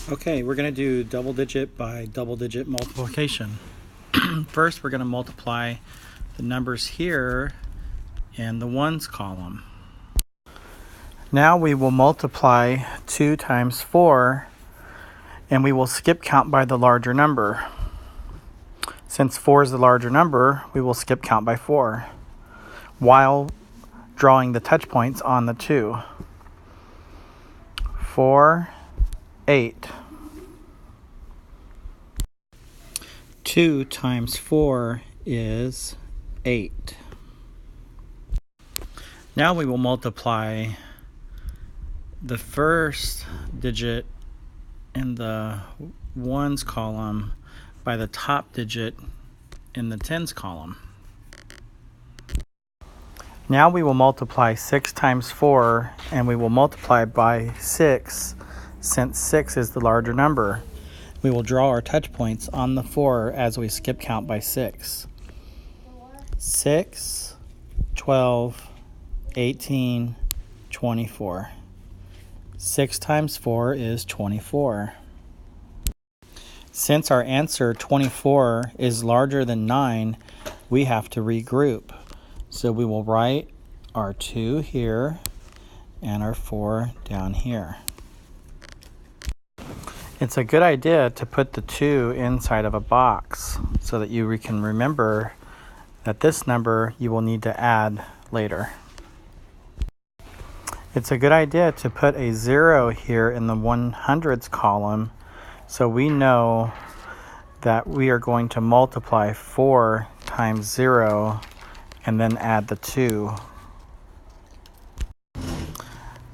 Okay, we're going to do double digit by double digit multiplication. First, we're going to multiply the numbers here in the ones column. Now we will multiply 2 times 4, and we will skip count by the larger number. Since 4 is the larger number, we will skip count by 4 while drawing the touch points on the 2. 4, 8. 2 times 4 is 8. Now we will multiply the first digit in the ones column by the top digit in the tens column. Now we will multiply 6 times 4, and we will multiply by 6 since 6 is the larger number. We will draw our touch points on the 4 as we skip count by 6. 6, 12, 18, 24. 6 times 4 is 24. Since our answer 24 is larger than 9, we have to regroup. So we will write our 2 here and our 4 down here. It's a good idea to put the 2 inside of a box so that you can remember that this number you will need to add later. It's a good idea to put a 0 here in the 100s column so we know that we are going to multiply 4 times 0 and then add the 2.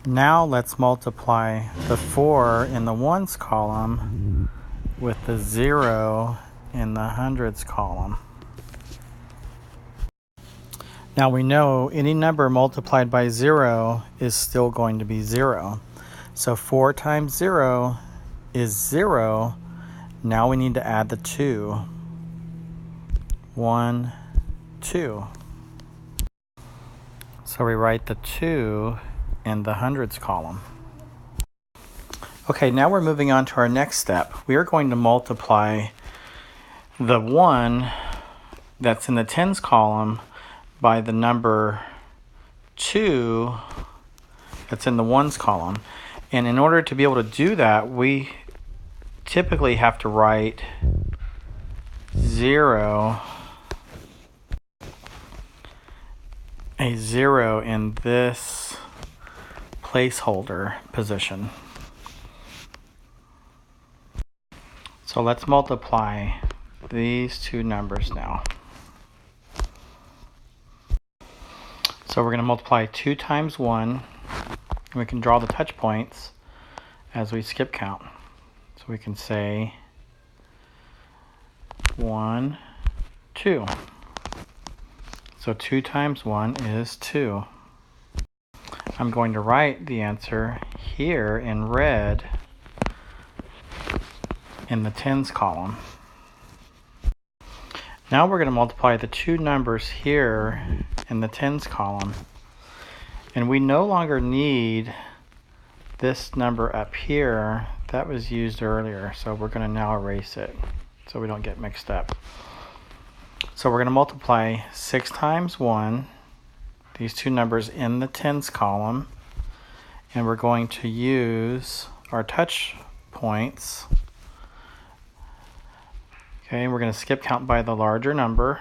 Now let's multiply the 4 in the ones column with the 0 in the hundreds column. Now we know any number multiplied by 0 is still going to be 0. So 4 times 0 is 0. Now we need to add the 2. 1, 2. So we write the 2 in the hundreds column. Okay, now we're moving on to our next step. We are going to multiply the 1 that's in the tens column by the number 2 that's in the ones column. And in order to be able to do that, we typically have to write 0, a 0 in this placeholder position. So let's multiply these two numbers now. So we're going to multiply 2 times 1, and we can draw the touch points as we skip count. So we can say 1, 2. So 2 times 1 is 2. I'm going to write the answer here in red in the tens column. Now we're going to multiply the 2 numbers here in the tens column. And we no longer need this number up here that was used earlier. So we're going to now erase it so we don't get mixed up. So we're going to multiply 6 times 1, these 2 numbers in the tens column, and we're going to use our touch points. Okay, we're going to skip count by the larger number.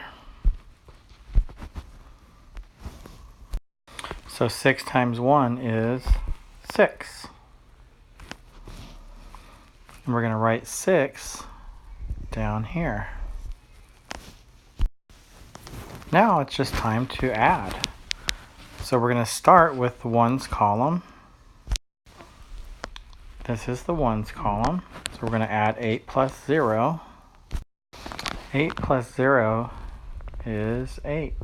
So 6 times 1 is 6. And we're going to write 6 down here. Now it's just time to add. So we're going to start with the ones column. This is the ones column. So we're going to add 8 plus 0. 8 plus 0 is 8.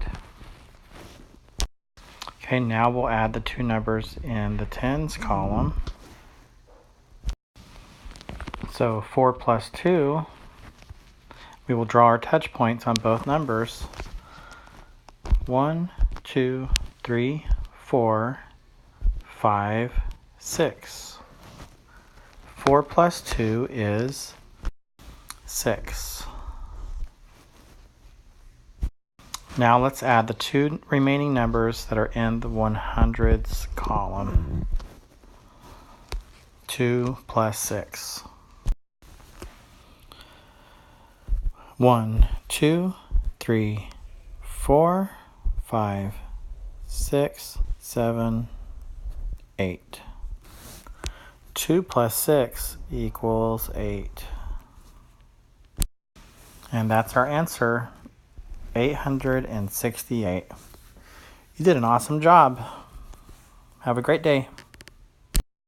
Okay, now we'll add the 2 numbers in the tens column. So 4 plus 2, we will draw our touch points on both numbers. 1, 2, 3, 4, 5, 6. 4 plus 2 is 6. Now let's add the two remaining numbers that are in the 100s column. 2 plus 6. 1, 2, 3, 4, 5, 6, 7, 8. 2 plus 6 equals 8. And that's our answer, 868. You did an awesome job. Have a great day.